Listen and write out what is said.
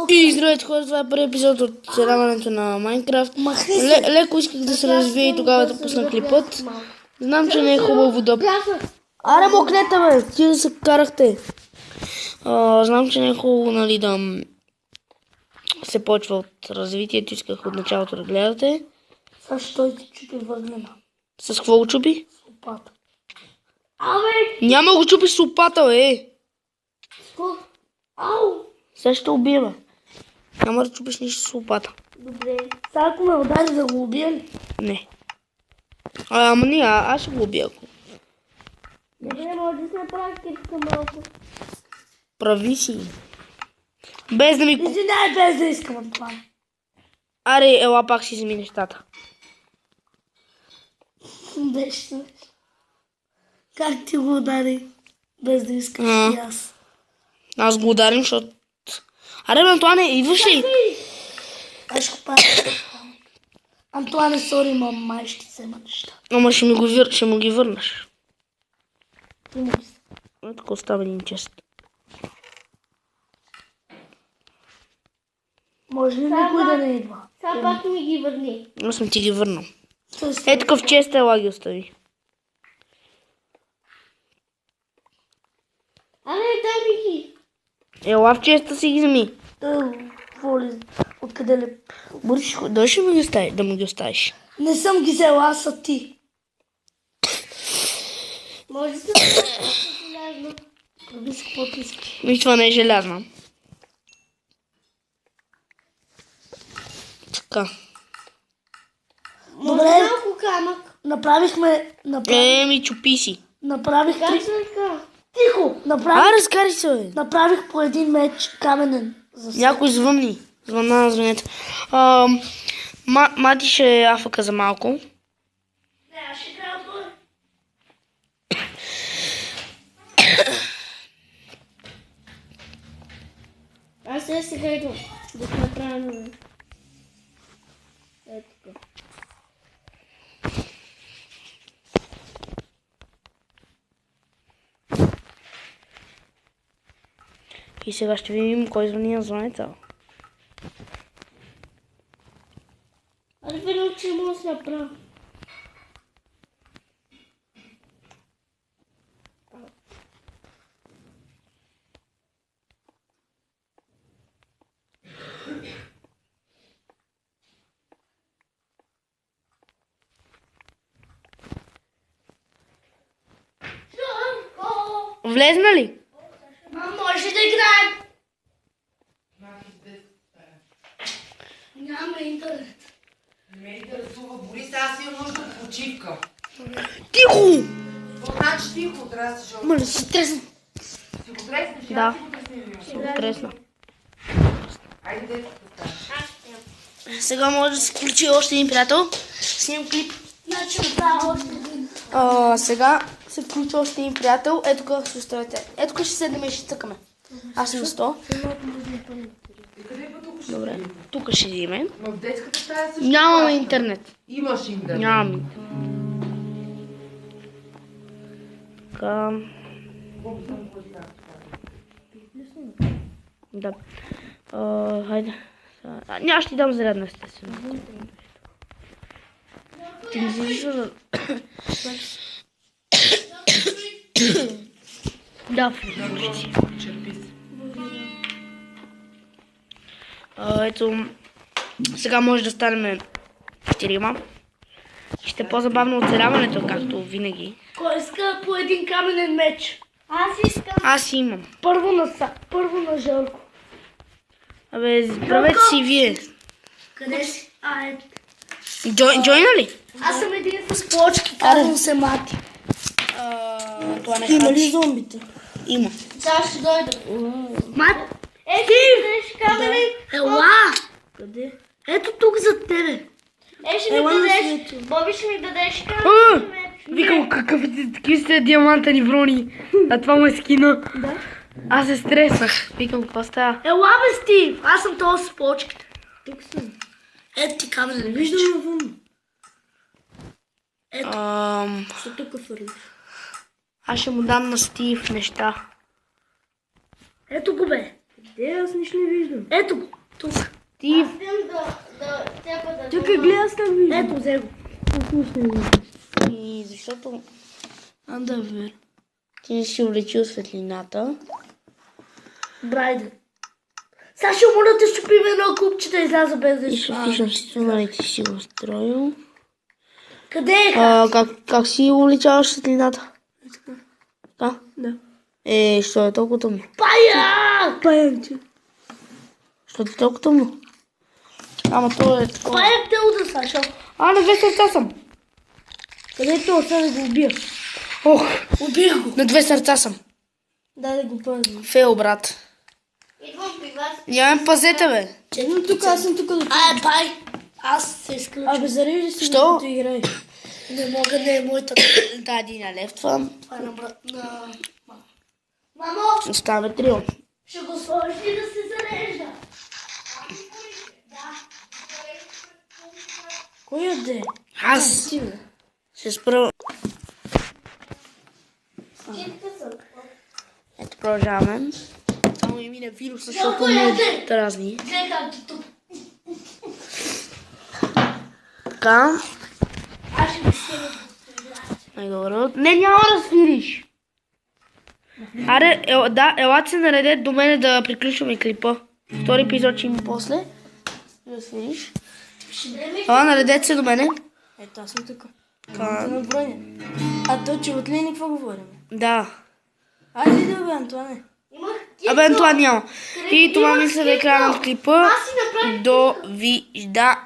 И здравейте хора, това е първи епизод от зараването на Майнкрафт. Леко исках да се развие и тогава да пусна клипът. Знам, че не е хубаво да... Аре, мокнете бе, ти да се карахте. Знам, че не е хубаво, нали, да се почва от развитието. Исках от началото да гледате. Защо ти чупи въглена? С какво го чупи? С лопата. Абе! Няма го чупи с лопата, бе! Ау! Сега ще убия, бе. Няма да чупиш нищо с лопата. Добре. Сега ако ме удари да го убия ли? Не. Ама не, аз ще го убия. Ако... Добре, може да се направи кирка малко. Прави си. Без да ми... Извинай, без да искам от това. Аре, ела пак си вземи нещата. Беше. Как ти го удари? Без да искаш и аз. Аз го ударим, защото... Аре, бе, Антуане, идваш ли? Аз ще го правя. Антуане, сори, май ще взема неща. Ама ще му ги върнеш. Ти му ги се. Така остава един чест. Може ли никой да не идва? Сега пак ми ги върни. Аз съм ти ги върнал. Е, такъв чест ела ги остави. А не, дай ми ги. Ела в честа си ги вземи. Воли, откъде ли? Бориш, дой ще ми ги оставиш, да му ги оставиш. Не съм ги взела, аз са ти. Може да се желязно. Прави си каквото искаш. И това не е желязна. Така. Добре, Малко камък. направихме... Ми чупи си. Направих Как три... се така? Тихо! Направих... Разкари се, бе. Направих по един меч каменен. За Някой звънни. Звънна на звънете. Мати ще е афъка за малко. Не, аз ще трябва да... Аз сега идвам. Да се направим. Ето така. И сега ще видим кой звъни на звънета. Аз видам, че мога да се направя. Влезна ли? Може да играем. Няма интернет. Не ме интересува, Борис, аз имам нужда от почивка. Тихо! Какво значи тихо? Трябва да се жълта. Моля, си тресна. Си го треснеш? Да. Аз си го тресня. Си го тресна. Айде, детето стане. Сега може да се включи още един приятел. Снимам клип. Значи да, още един. Сега се включи още един приятел. Ето как се оставяте. Ето как ще седнем и ще цъкаме. Аз съм на 100. И къде е тук ще Добре. седим? Тук ще седиме. Ма в детската стая също. Нямаме интернет. Имаш интернет. Нямам интернет. Така. Да. Хайде. Аз ще ти дам зарядна, естествено. Ти не си да... Да, включи си. Черпи се. Ето, сега може да станем 4. Ще е по-забавно оцеляването, както винаги. Кой иска по един каменен меч? Аз искам. Аз имам. Първо на Жълко. Абе, правете си вие. Къде си? Ето. Джойна ли? Аз съм един с плочки, казвам се Мати. Това не Има ли зомбите? Има. Сега ще дойда. Мати! Къдеш камери? Ела! Къде? Ето тук зад тебе. Ще ми Ела на дадеш. свето. Боби ще ми дадеш камери. Викам, какви сте диамантени брони. А това му е скина. Да. Аз се стреснах. Викам, какво става? Ела бе, Стив! Аз съм този с плочките. Тук съм. Ето ти каменен меч. Виждам навън. Ето. Ще тук фърлиш. Аз ще му дам на Стив неща. Ето го бе. Аз нищо не виждам. Ето го, тук. Ти Искам да трябва да Тук гледай аз как виждам. Ето, взе го. Аз нищо не виждам. и защото Андавер. ти не си увеличил светлината. Брайден. Сега ще му да те щупим едно купче да изляза без да И ще пишем си, нали ти си го строил. Къде е? Как си увеличаваш светлината? Така? Да. Що е толкова тъмно? Пая! Паянче. Що ти толкова тъмно? Ама то е такова. Паяк те удар, Сашо. На 2 сърца съм. Къде те остана да го убия? Ох, Убих го. на 2 сърца съм. Дай да го пазим. Фейл, брат. Идвам при вас. Нямаме пазете, бе. Чекай тук, аз съм тук до това. Пай! Аз се изключвам. Абе, зарежда си, Що? докато играеш. Не мога, не е моята. Да, един на левтва. Това е на брат на... Мамо, Оставаме трио. ще го сложиш ли да се зарежда? Кой е? Аз Ти, бе. ще спра. Читка съм. Ето продължаваме. Само ми мине вирус, защото ми дразни. Гледам ти тук. Така. Аз ще го свиря. Най-добро. Не, няма да свириш. Аре, елате се наредете до мене да приключваме клипа. Втори епизод ще има после. Да свириш. Наредете се до мене. Ето, аз съм тук. Така. На броня. А то, че от Лени какво говорим? Да. Айде да бе, Антуане. Имах Абе, това няма. И това мисля да е края на клипа. Довиждане.